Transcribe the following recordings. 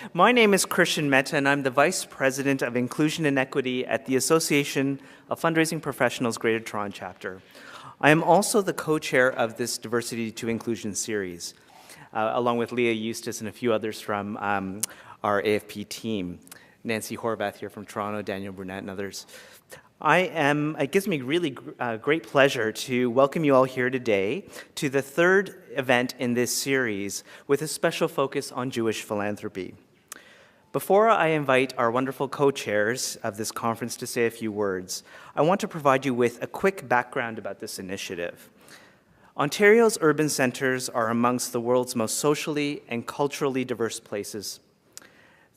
My name is Krishan Mehta, and I'm the Vice President of Inclusion and Equity at the Association of Fundraising Professionals Greater Toronto Chapter. I am also the co-chair of this Diversity to Inclusion series, along with Leah Eustace and a few others from our AFP team. Nancy Horvath here from Toronto, Daniel Brunette, and others. It gives me really great pleasure to welcome you all here today to the third event in this series with a special focus on Jewish philanthropy. Before I invite our wonderful co-chairs of this conference to say a few words, I want to provide you with a quick background about this initiative. Ontario's urban centers are amongst the world's most socially and culturally diverse places.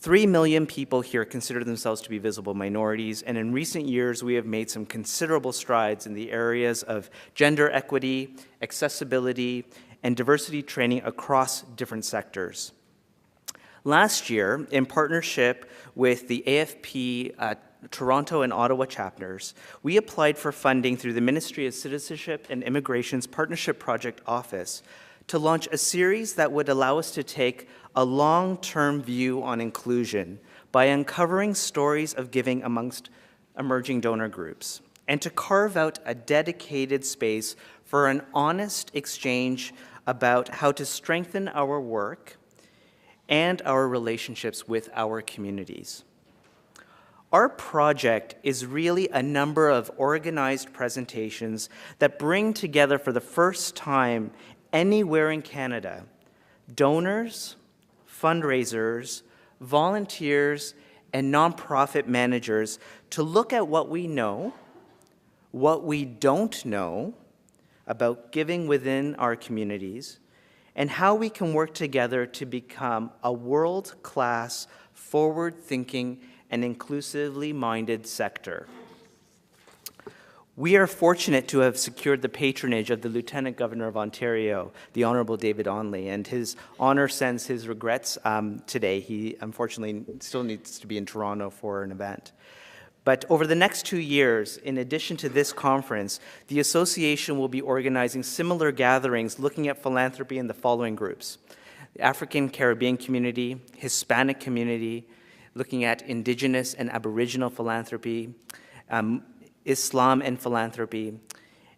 3 million people here consider themselves to be visible minorities, and in recent years we have made some considerable strides in the areas of gender equity, accessibility, and diversity training across different sectors. Last year, in partnership with the AFP Toronto and Ottawa chapters, we applied for funding through the Ministry of Citizenship and Immigration's Partnership Project Office to launch a series that would allow us to take a long-term view on inclusion by uncovering stories of giving amongst emerging donor groups, and to carve out a dedicated space for an honest exchange about how to strengthen our work and our relationships with our communities. Our project is really a number of organized presentations that bring together for the first time anywhere in Canada donors, fundraisers, volunteers, and nonprofit managers to look at what we know, what we don't know about giving within our communities, and how we can work together to become a world-class, forward-thinking, and inclusively minded sector. We are fortunate to have secured the patronage of the Lieutenant Governor of Ontario, the Honourable David Onley, and His Honour sends his regrets today. He unfortunately still needs to be in Toronto for an event. But over the next 2 years, in addition to this conference, the association will be organizing similar gatherings looking at philanthropy in the following groups: the African Caribbean community, Hispanic community, looking at Indigenous and Aboriginal philanthropy, Islam and philanthropy.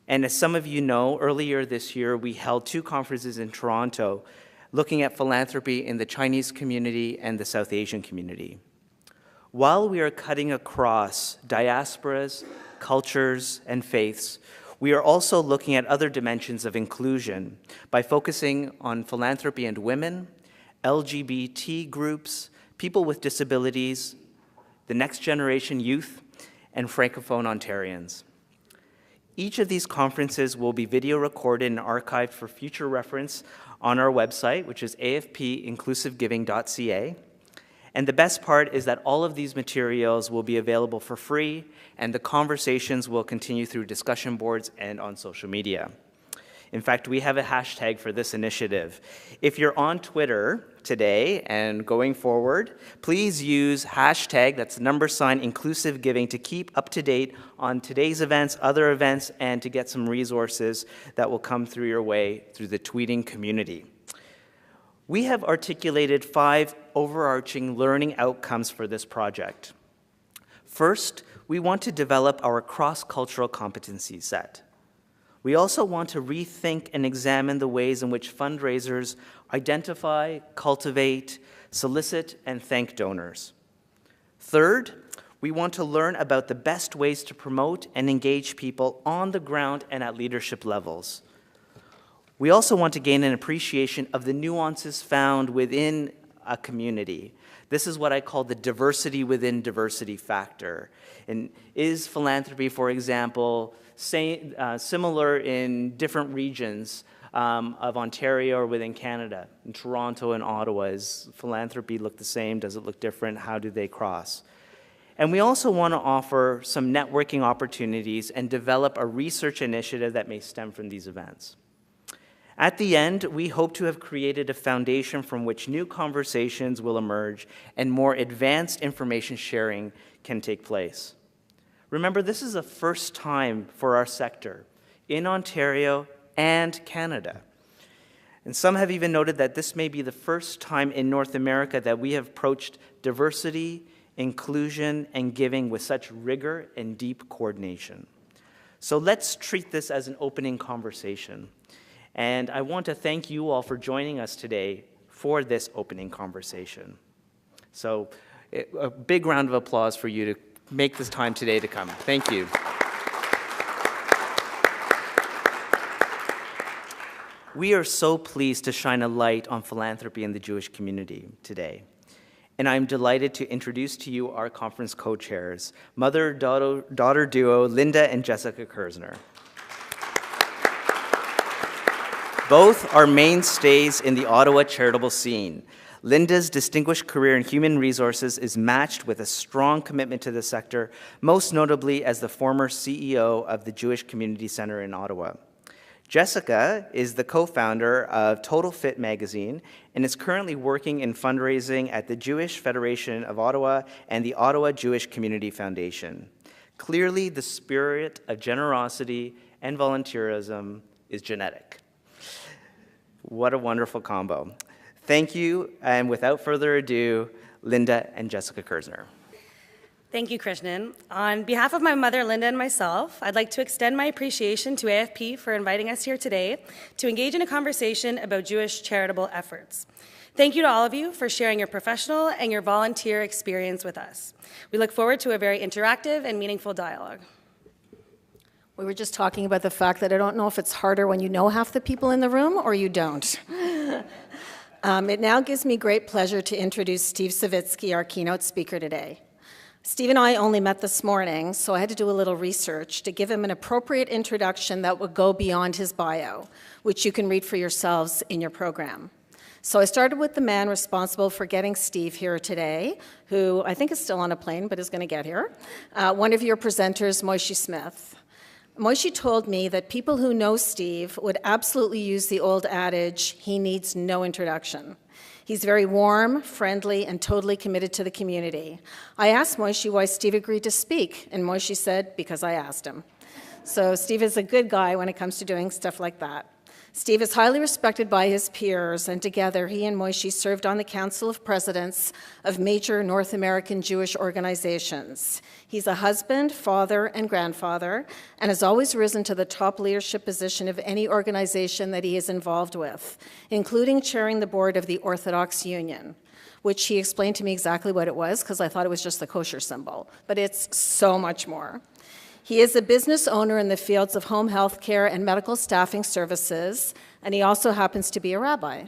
And as some of you know, earlier this year, we held 2 conferences in Toronto looking at philanthropy in the Chinese community and the South Asian community. While we are cutting across diasporas, cultures, and faiths, we are also looking at other dimensions of inclusion by focusing on philanthropy and women, LGBT groups, people with disabilities, the next generation youth, and Francophone Ontarians. Each of these conferences will be video recorded and archived for future reference on our website, which is afpinclusivegiving.ca. And the best part is that all of these materials will be available for free, and the conversations will continue through discussion boards and on social media. In fact, we have a hashtag for this initiative. If you're on Twitter today and going forward, please use hashtag, that's #inclusivegiving, to keep up to date on today's events, other events, and to get some resources that will come through your way through the tweeting community. We have articulated 5 overarching learning outcomes for this project. First, we want to develop our cross-cultural competency set. We also want to rethink and examine the ways in which fundraisers identify, cultivate, solicit, and thank donors. Third, we want to learn about the best ways to promote and engage people on the ground and at leadership levels. We also want to gain an appreciation of the nuances found within a community. This is what I call the diversity within diversity factor. And is philanthropy, for example, similar in different regions of Ontario or within Canada? In Toronto and Ottawa, does philanthropy look the same? Does it look different? How do they cross? And we also want to offer some networking opportunities and develop a research initiative that may stem from these events. At the end, we hope to have created a foundation from which new conversations will emerge and more advanced information sharing can take place. Remember, this is the first time for our sector in Ontario and Canada. And some have even noted that this may be the first time in North America that we have approached diversity, inclusion, and giving with such rigor and deep coordination. So let's treat this as an opening conversation. And I want to thank you all for joining us today for this opening conversation. So a big round of applause for you to make this time today to come. Thank you. We are so pleased to shine a light on philanthropy in the Jewish community today. And I'm delighted to introduce to you our conference co-chairs, mother-daughter duo Linda and Jessica Kerzner. Both are mainstays in the Ottawa charitable scene. Linda's distinguished career in human resources is matched with a strong commitment to the sector, most notably as the former CEO of the Jewish Community Center in Ottawa. Jessica is the co-founder of Total Fit magazine and is currently working in fundraising at the Jewish Federation of Ottawa and the Ottawa Jewish Community Foundation. Clearly, the spirit of generosity and volunteerism is genetic. What a wonderful combo. Thank you, and without further ado, Linda and Jessica Kerzner. Thank you, Krishan. On behalf of my mother, Linda, and myself, I'd like to extend my appreciation to AFP for inviting us here today to engage in a conversation about Jewish charitable efforts. Thank you to all of you for sharing your professional and your volunteer experience with us. We look forward to a very interactive and meaningful dialogue. We were just talking about the fact that I don't know if it's harder when you know half the people in the room or you don't. It now gives me great pleasure to introduce Steve Savitsky, our keynote speaker today. Steve and I only met this morning, so I had to do a little research to give him an appropriate introduction that would go beyond his bio, which you can read for yourselves in your program. So I started with the man responsible for getting Steve here today, who I think is still on a plane, but is going to get here, one of your presenters, Moshe Smith. Moshe told me that people who know Steve would absolutely use the old adage, he needs no introduction. He's very warm, friendly, and totally committed to the community. I asked Moshe why Steve agreed to speak, and Moshe said, because I asked him. So Steve is a good guy when it comes to doing stuff like that. Steve is highly respected by his peers, and together he and Moshe served on the Council of Presidents of major North American Jewish organizations. He's a husband, father, and grandfather, and has always risen to the top leadership position of any organization that he is involved with, including chairing the board of the Orthodox Union, which he explained to me exactly what it was, because I thought it was just the kosher symbol, but it's so much more. He is a business owner in the fields of home health care and medical staffing services, and he also happens to be a rabbi.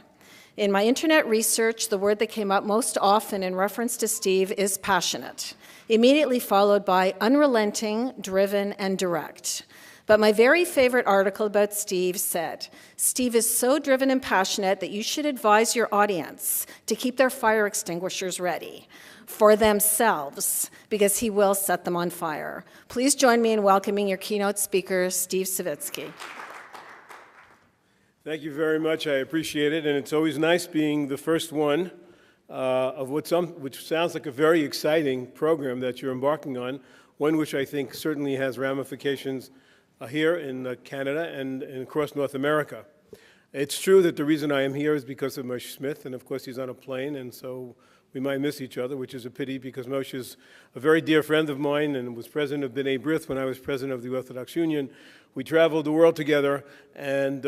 In my internet research, the word that came up most often in reference to Steve is passionate, immediately followed by unrelenting, driven, and direct. But my very favorite article about Steve said, Steve is so driven and passionate that you should advise your audience to keep their fire extinguishers ready for themselves, because he will set them on fire. Please join me in welcoming your keynote speaker, Steve Savitsky. Thank you very much. I appreciate it, and it's always nice being the first one of which sounds like a very exciting program that you're embarking on, one which I think certainly has ramifications here in Canada and across North America. It's true that the reason I am here is because of Moshe Smith, and of course he's on a plane, and so we might miss each other, which is a pity because Moshe is a very dear friend of mine and was president of B'nai B'rith when I was president of the Orthodox Union. We traveled the world together and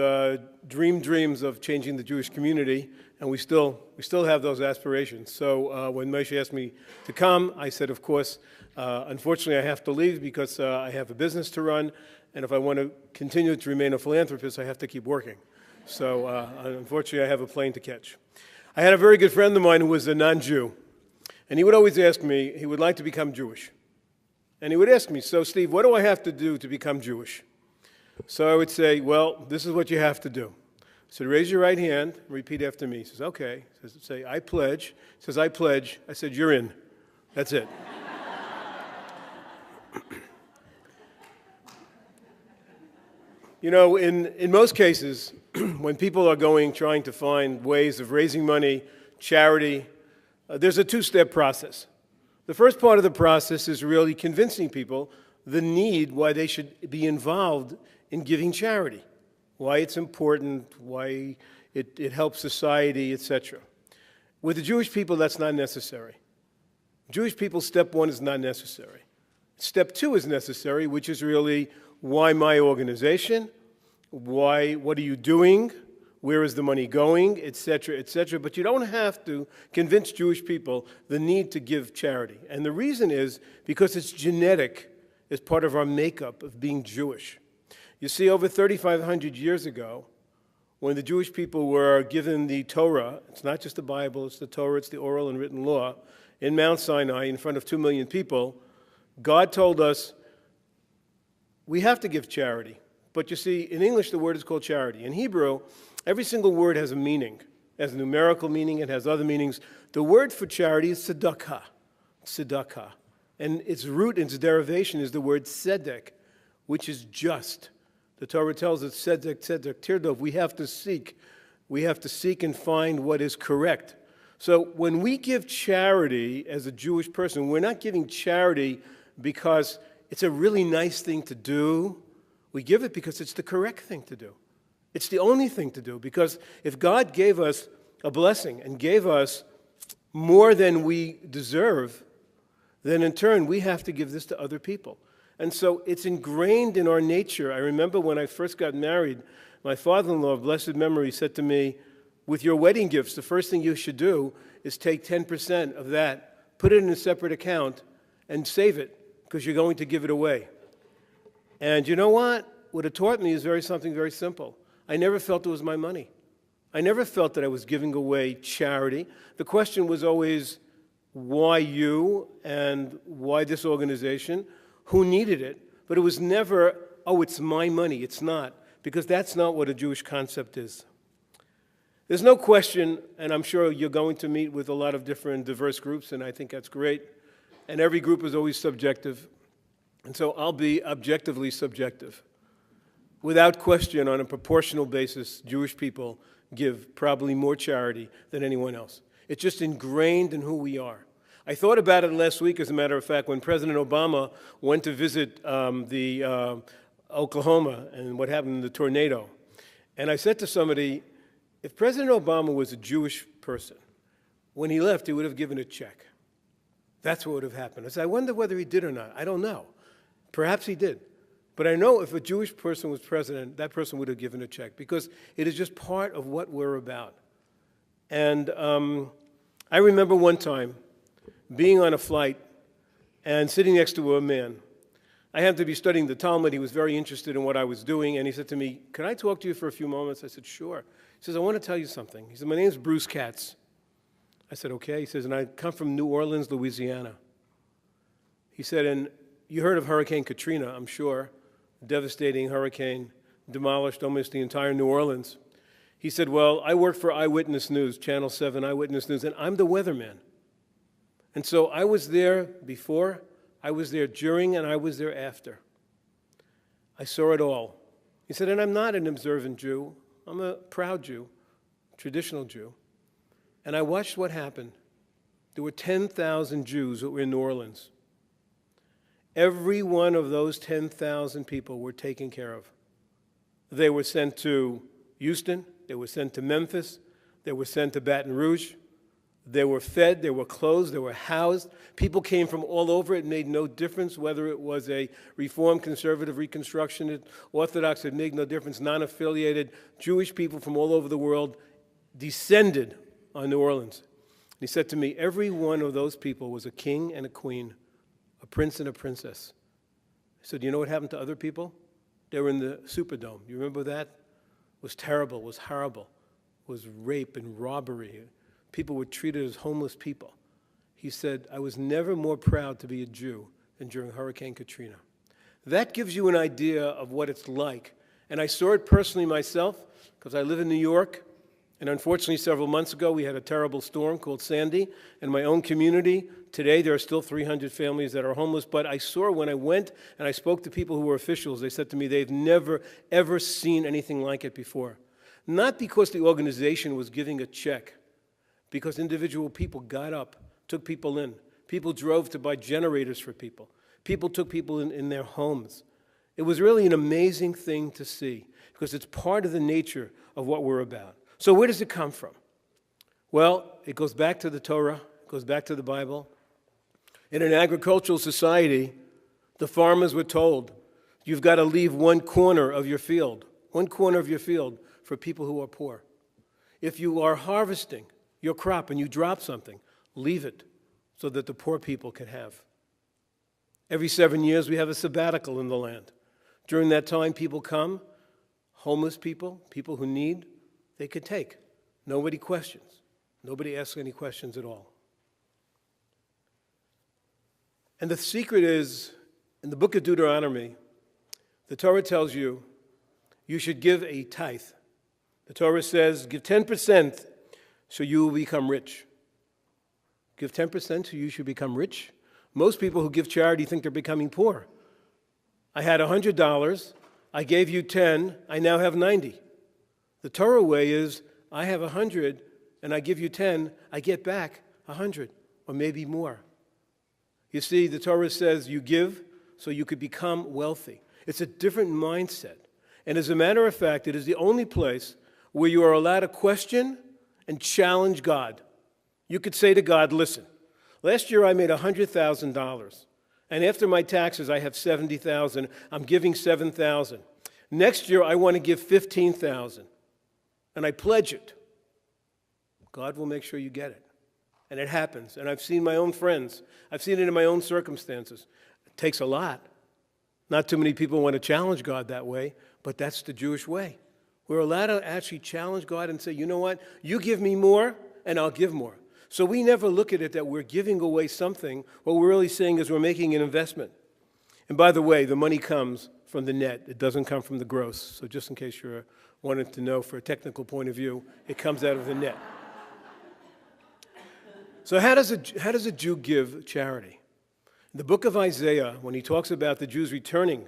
dreamed dreams of changing the Jewish community, and we still have those aspirations. So when Moshe asked me to come, I said, of course, unfortunately I have to leave because I have a business to run, and if I want to continue to remain a philanthropist, I have to keep working. So unfortunately I have a plane to catch. I had a very good friend of mine who was a non-Jew, and he would always ask me, he would like to become Jewish. And he would ask me, so Steve, what do I have to do to become Jewish? So I would say, well, this is what you have to do. I said, raise your right hand, repeat after me. He says, okay. He says, say, I pledge. He says, I pledge. I said, you're in. That's it. You know, in most cases, when people are trying to find ways of raising money, charity, there's a two-step process. The first part of the process is really convincing people the need why they should be involved in giving charity, why it's important, why it helps society, etc. With the Jewish people, that's not necessary. Jewish people, step one is not necessary. Step two is necessary, which is really why my organization, what are you doing, where is the money going, etc., etc. But you don't have to convince Jewish people the need to give charity. And the reason is because it's genetic as part of our makeup of being Jewish. You see, over 3,500 years ago, when the Jewish people were given the Torah, it's not just the Bible, it's the Torah, it's the oral and written law, in Mount Sinai in front of 2 million people, God told us we have to give charity. But you see, in English, the word is called charity. In Hebrew, every single word has a meaning. It has a numerical meaning, it has other meanings. The word for charity is tzedakah, tzedakah. And its root, its derivation is the word tzedek, which is just. The Torah tells us, tzedek, tzedek, tirdov, we have to seek. We have to seek and find what is correct. So when we give charity as a Jewish person, we're not giving charity because it's a really nice thing to do. We give it because it's the correct thing to do. It's the only thing to do, because if God gave us a blessing and gave us more than we deserve, then in turn we have to give this to other people. And so it's ingrained in our nature. I remember when I first got married, my father-in-law of blessed memory said to me, with your wedding gifts, the first thing you should do is take 10% of that, put it in a separate account, and save it, because you're going to give it away. And you know what? What it taught me is something very simple. I never felt it was my money. I never felt that I was giving away charity. The question was always, why you and why this organization? Who needed it? But it was never, oh, it's my money. It's not, because that's not what a Jewish concept is. There's no question, and I'm sure you're going to meet with a lot of different diverse groups, and I think that's great. And every group is always subjective. And so I'll be objectively subjective. Without question, on a proportional basis, Jewish people give probably more charity than anyone else. It's just ingrained in who we are. I thought about it last week, as a matter of fact, when President Obama went to visit Oklahoma and what happened in the tornado. And I said to somebody, if President Obama was a Jewish person, when he left, he would have given a check. That's what would have happened. I said, I wonder whether he did or not. I don't know. Perhaps he did. But I know if a Jewish person was president, that person would have given a check, because it is just part of what we're about. And I remember one time being on a flight and sitting next to a man. I happened to be studying the Talmud. He was very interested in what I was doing, and he said to me, can I talk to you for a few moments? I said, sure. He says, I want to tell you something. He said, my name's Bruce Katz. I said, okay. He says, and I come from New Orleans, Louisiana. He said, and you heard of Hurricane Katrina, I'm sure. Devastating hurricane, demolished almost the entire New Orleans. He said, well, I work for Eyewitness News, Channel 7 Eyewitness News, and I'm the weatherman. And so I was there before, I was there during, and I was there after. I saw it all. He said, and I'm not an observant Jew. I'm a proud Jew, traditional Jew. And I watched what happened. There were 10,000 Jews that were in New Orleans. Every one of those 10,000 people were taken care of. They were sent to Houston, they were sent to Memphis, they were sent to Baton Rouge. They were fed, they were clothed, they were housed. People came from all over. It made no difference whether it was a Reformed, Conservative, Reconstructionist, Orthodox. It made no difference. Non-affiliated Jewish people from all over the world descended on New Orleans. He said to me, every one of those people was a king and a queen, a prince and a princess. He said, you know what happened to other people? They were in the Superdome. You remember that? It was terrible, it was horrible. It was rape and robbery. People were treated as homeless people. He said, I was never more proud to be a Jew than during Hurricane Katrina. That gives you an idea of what it's like. And I saw it personally myself, because I live in New York. And unfortunately, several months ago, we had a terrible storm called Sandy. In my own community, today, there are still 300 families that are homeless. But I saw when I went and I spoke to people who were officials, they said to me they've never, ever seen anything like it before. Not because the organization was giving a check, because individual people got up, took people in. People drove to buy generators for people. People took people in their homes. It was really an amazing thing to see, because it's part of the nature of what we're about. So where does it come from? Well, it goes back to the Torah, it goes back to the Bible. In an agricultural society, the farmers were told, you've got to leave one corner of your field for people who are poor. If you are harvesting your crop and you drop something, leave it so that the poor people can have. Every 7 years, we have a sabbatical in the land. During that time, people come, homeless people, people who need, they could take. Nobody questions. Nobody asks any questions at all. And the secret is, in the book of Deuteronomy, the Torah tells you you should give a tithe. The Torah says, give 10% so you will become rich. Give 10% so you should become rich. Most people who give charity think they're becoming poor. I had $100, I gave you 10, I now have 90. The Torah way is, I have 100 and I give you 10, I get back 100 or maybe more. You see, the Torah says you give so you could become wealthy. It's a different mindset. And as a matter of fact, it is the only place where you are allowed to question and challenge God. You could say to God, listen, last year I made $100,000, and after my taxes I have $70,000. I'm giving $7,000. Next year I want to give $15,000, and I pledge it. God will make sure you get it. And it happens. And I've seen my own friends. I've seen it in my own circumstances. It takes a lot. Not too many people want to challenge God that way, but that's the Jewish way. We're allowed to actually challenge God and say, you know what? You give me more, and I'll give more. So we never look at it that we're giving away something. What we're really saying is we're making an investment. And by the way, the money comes from the net. It doesn't come from the gross. So just in case you're wanting to know for a technical point of view, it comes out of the net. So how does a Jew give charity? In the book of Isaiah, when he talks about the Jews returning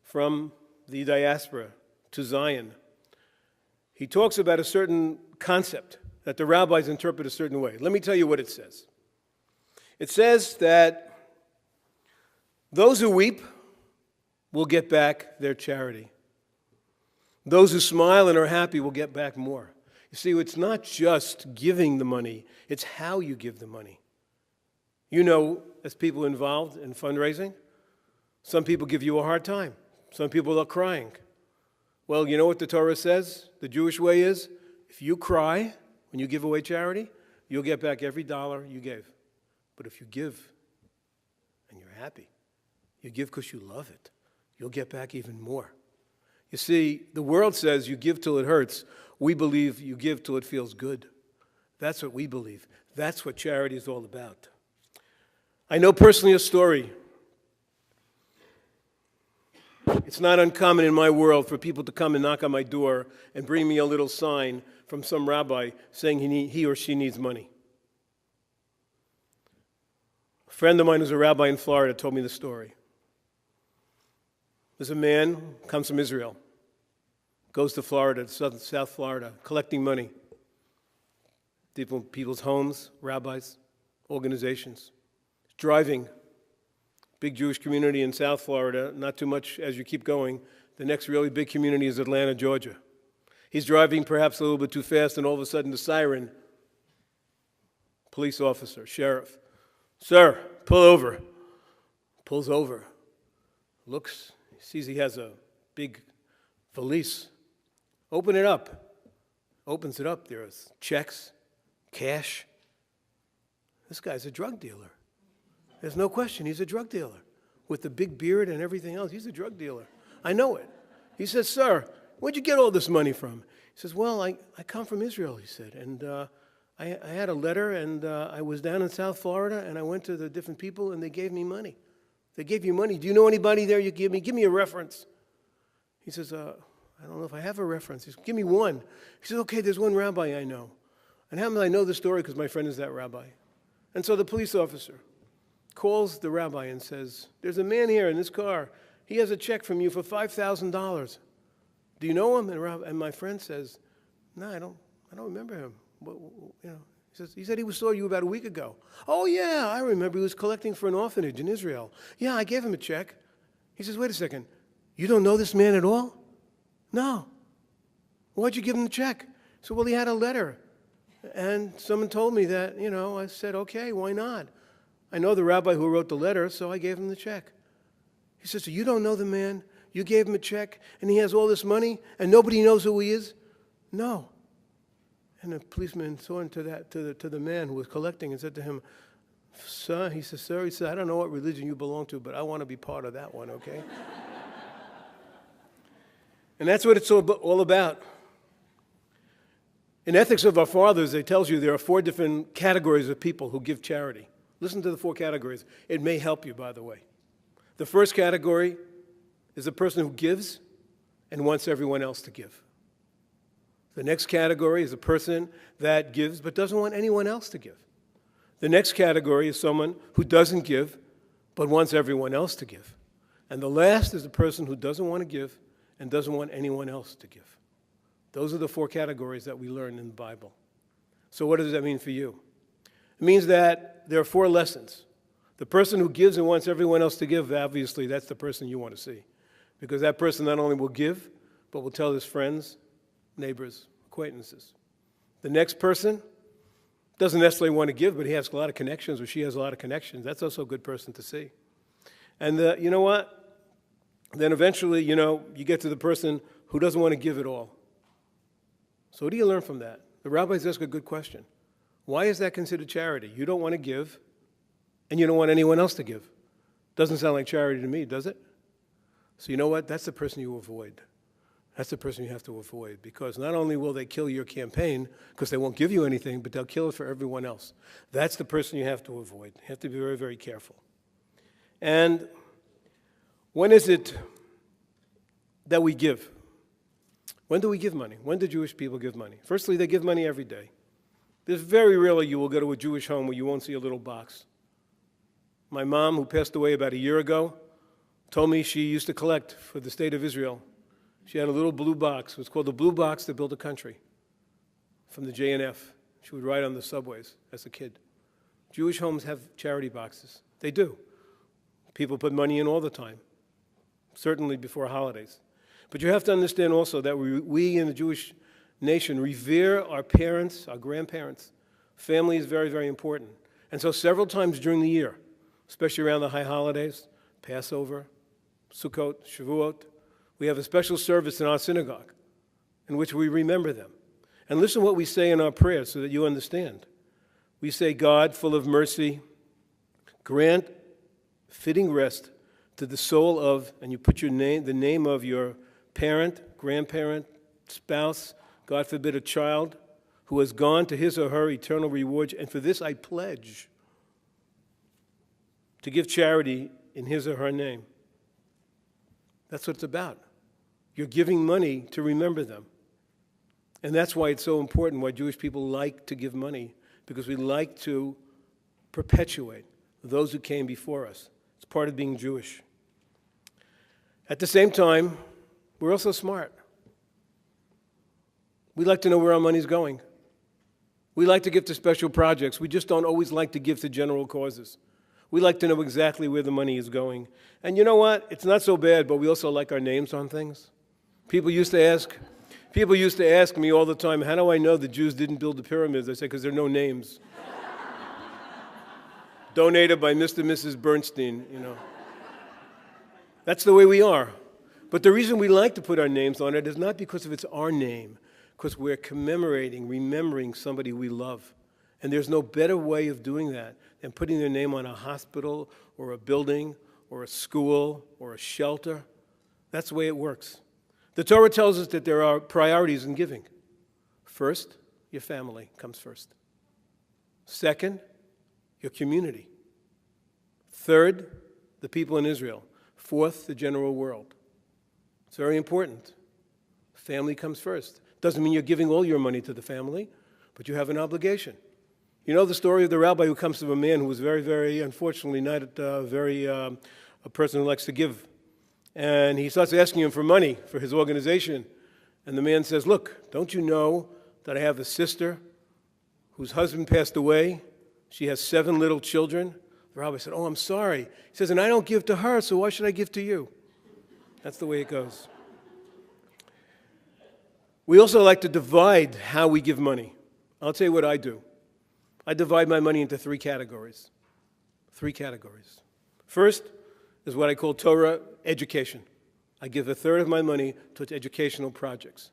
from the diaspora to Zion, he talks about a certain concept that the rabbis interpret a certain way. Let me tell you what it says. It says that those who weep will get back their charity. Those who smile and are happy will get back more. You see, it's not just giving the money, it's how you give the money. You know, as people involved in fundraising, some people give you a hard time. Some people are crying. Well, you know what the Torah says? The Jewish way is, if you cry when you give away charity, you'll get back every dollar you gave. But if you give and you're happy, you give because you love it, you'll get back even more. You see, the world says you give till it hurts. We believe you give till it feels good. That's what we believe. That's what charity is all about. I know personally a story. It's not uncommon in my world for people to come and knock on my door and bring me a little sign from some rabbi saying he or she needs money. A friend of mine who's a rabbi in Florida told me the story. There's a man who comes from Israel, goes to Florida, South Florida, collecting money. People's homes, rabbis, organizations. Driving, big Jewish community in South Florida, not too much as you keep going. The next really big community is Atlanta, Georgia. He's driving perhaps a little bit too fast, and all of a sudden the siren, police officer, sheriff, sir, pull over. Pulls over, looks, sees he has a big valise. Open it up. Opens it up. There's checks, cash. This guy's a drug dealer. There's no question, he's a drug dealer. With the big beard and everything else, he's a drug dealer. I know it. He says, sir, where'd you get all this money from? He says, well, I come from Israel, he said. And I had a letter, and I was down in South Florida, and I went to the different people, and they gave me money. They gave you money. Do you know anybody there you give me? Give me a reference. He says, I don't know if I have a reference. He says, give me one. He says, okay, there's one rabbi I know. And how many I know the story because my friend is that rabbi. And so the police officer calls the rabbi and says, there's a man here in this car. He has a check from you for $5,000. Do you know him? And my friend says, no, I don't remember him. He said he saw you about a week ago. Oh, yeah, I remember. He was collecting for an orphanage in Israel. Yeah, I gave him a check. He says, wait a second. You don't know this man at all? No. Why'd you give him the check? So, well, he had a letter. And someone told me that, I said, okay, why not? I know the rabbi who wrote the letter, so I gave him the check. He says, so you don't know the man? You gave him a check, and he has all this money, and nobody knows who he is? No. And the policeman turned to the man who was collecting and said to him, sir, he says, I don't know what religion you belong to, but I want to be part of that one, okay? And that's what it's all about. In Ethics of Our Fathers, it tells you there are 4 different categories of people who give charity. Listen to the 4 categories. It may help you, by the way. The first category is a person who gives and wants everyone else to give. The next category is a person that gives but doesn't want anyone else to give. The next category is someone who doesn't give but wants everyone else to give. And the last is a person who doesn't want to give and doesn't want anyone else to give. Those are the 4 categories that we learn in the Bible. So what does that mean for you? It means that there are 4 lessons. The person who gives and wants everyone else to give, obviously, that's the person you want to see. Because that person not only will give, but will tell his friends, neighbors, acquaintances. The next person doesn't necessarily want to give, but he has a lot of connections, or she has a lot of connections. That's also a good person to see. And you know what? Then eventually, you get to the person who doesn't want to give at all. So what do you learn from that? The rabbis ask a good question. Why is that considered charity? You don't want to give, and you don't want anyone else to give. Doesn't sound like charity to me, does it? So you know what? That's the person you avoid. That's the person you have to avoid, because not only will they kill your campaign, because they won't give you anything, but they'll kill it for everyone else. That's the person you have to avoid. You have to be very, very careful. And when is it that we give? When do we give money? When do Jewish people give money? Firstly, they give money every day. There's very rarely you will go to a Jewish home where you won't see a little box. My mom, who passed away about a year ago, told me she used to collect for the state of Israel. She had a little blue box. It was called the Blue Box to Build a Country from the JNF. She would ride on the subways as a kid. Jewish homes have charity boxes. They do. People put money in all the time, certainly before holidays. But you have to understand also that we in the Jewish nation revere our parents, our grandparents. Family is very, very important. And so several times during the year, especially around the high holidays, Passover, Sukkot, Shavuot, we have a special service in our synagogue in which we remember them. And listen to what we say in our prayers so that you understand. We say, God, full of mercy, grant fitting rest to the soul of, and you put your name, the name of your parent, grandparent, spouse, God forbid a child, who has gone to his or her eternal reward. And for this I pledge to give charity in his or her name. That's what it's about. You're giving money to remember them. And that's why it's so important, why Jewish people like to give money, because we like to perpetuate those who came before us. It's part of being Jewish. At the same time, we're also smart. We like to know where our money's going. We like to give to special projects. We just don't always like to give to general causes. We like to know exactly where the money is going. And you know what? It's not so bad, but we also like our names on things. People used to ask me all the time, how do I know the Jews didn't build the pyramids? I say, because there are no names. Donated by Mr. and Mrs. Bernstein, That's the way we are. But the reason we like to put our names on it is not because it's our name, because we're commemorating, remembering somebody we love. And there's no better way of doing that than putting their name on a hospital or a building or a school or a shelter. That's the way it works. The Torah tells us that there are priorities in giving. First, your family comes first. Second, your community. Third, the people in Israel. Fourth, the general world. It's very important. Family comes first. Doesn't mean you're giving all your money to the family, but you have an obligation. You know the story of the rabbi who comes to a man who was very, very, unfortunately, not a person who likes to give. And he starts asking him for money for his organization. And the man says, look, don't you know that I have a sister whose husband passed away? She has 7 little children. The rabbi said, oh, I'm sorry. He says, and I don't give to her, so why should I give to you? That's the way it goes. We also like to divide how we give money. I'll tell you what I do. I divide my money into three categories. Three categories. First is what I call Torah education. I give a third of my money to educational projects.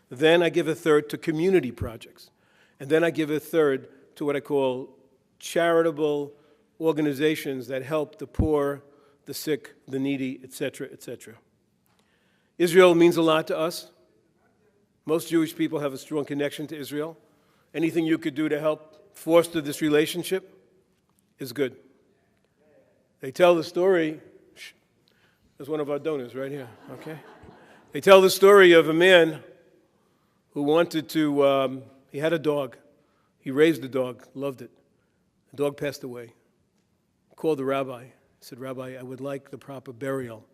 Then I give a third to community projects. And then I give a third to what I call charitable organizations that help the poor, the sick, the needy, etc., etc. Israel means a lot to us. Most Jewish people have a strong connection to Israel. Anything you could do to help foster this relationship is good. They tell the story, there's one of our donors right here, okay? They tell the story of a man who wanted to, he had a dog. He raised the dog, loved it. The dog passed away. He called the rabbi. He said, "Rabbi, I would like the proper burial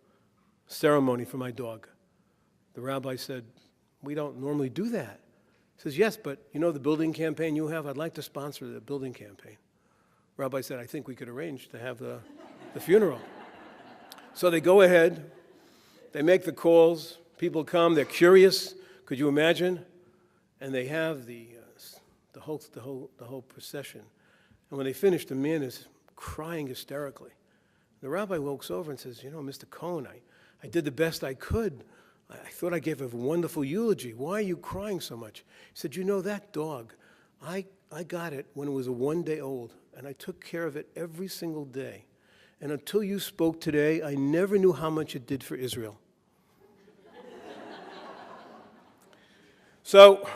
ceremony for my dog." The rabbi said, "We don't normally do that." He says, "Yes, but you know the building campaign you have? I'd like to sponsor the building campaign." Rabbi said, "I think we could arrange to have the funeral." So they go ahead, they make the calls, people come, they're curious, could you imagine? And they have the whole procession. And when they finish, the man is crying hysterically. The rabbi walks over and says, "You know, Mr. Cohen, I did the best I could. I thought I gave a wonderful eulogy. Why are you crying so much?" He said, "You know, that dog, I got it when it was 1 day old, and I took care of it every single day. And until you spoke today, I never knew how much it did for Israel." So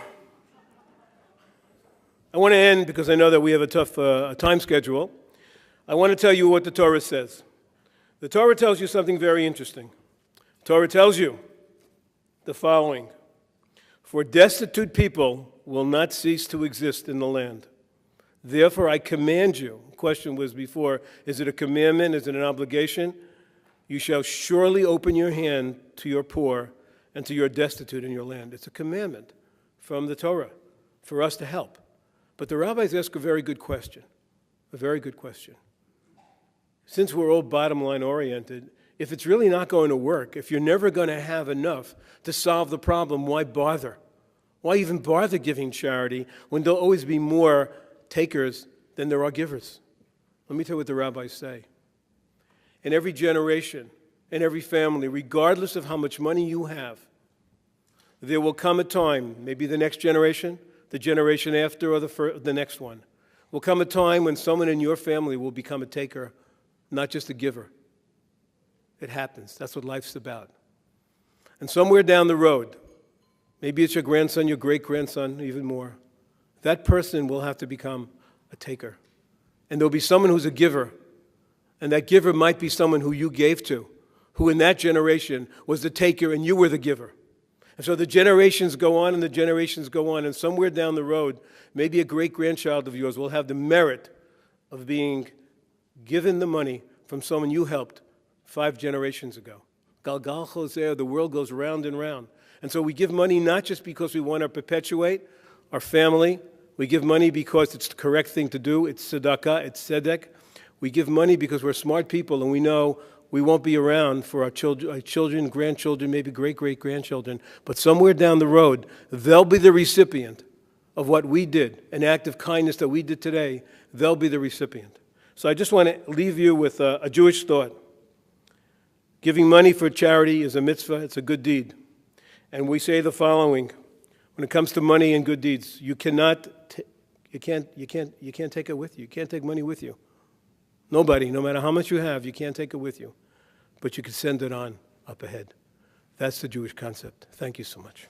I want to end, because I know that we have a tough time schedule. I want to tell you what the Torah says. The Torah tells you something very interesting. The Torah tells you the following: "For destitute people will not cease to exist in the land. Therefore I command you," the question was before, is it a commandment, is it an obligation? "You shall surely open your hand to your poor and to your destitute in your land." It's a commandment from the Torah for us to help. But the rabbis ask a very good question, a very good question. Since we're all bottom line oriented, if it's really not going to work, if you're never going to have enough to solve the problem, why bother? Why even bother giving charity when there'll always be more takers than there are givers? Let me tell you what the rabbis say. In every generation, in every family, regardless of how much money you have, there will come a time, maybe the next generation, the generation after, or the next one, will come a time when someone in your family will become a taker, not just a giver. It happens. That's what life's about. And somewhere down the road, maybe it's your grandson, your great-grandson, even more, that person will have to become a taker. And there'll be someone who's a giver, and that giver might be someone who you gave to, who in that generation was the taker and you were the giver. And so the generations go on and the generations go on, and somewhere down the road, maybe a great-grandchild of yours will have the merit of being given the money from someone you helped 5 generations ago. Galgal Choser, the world goes round and round. And so we give money not just because we want to perpetuate our family. We give money because it's the correct thing to do. It's tzedakah, it's tzedek. We give money because we're smart people and we know we won't be around for our children, grandchildren, maybe great-great-grandchildren. But somewhere down the road, they'll be the recipient of what we did, an act of kindness that we did today. They'll be the recipient. So I just want to leave you with a Jewish thought. Giving money for charity is a mitzvah. It's a good deed. And we say the following: when it comes to money and good deeds, you can't take it with you. You can't take money with you. Nobody, no matter how much you have, you can't take it with you. But you can send it on up ahead. That's the Jewish concept. Thank you so much.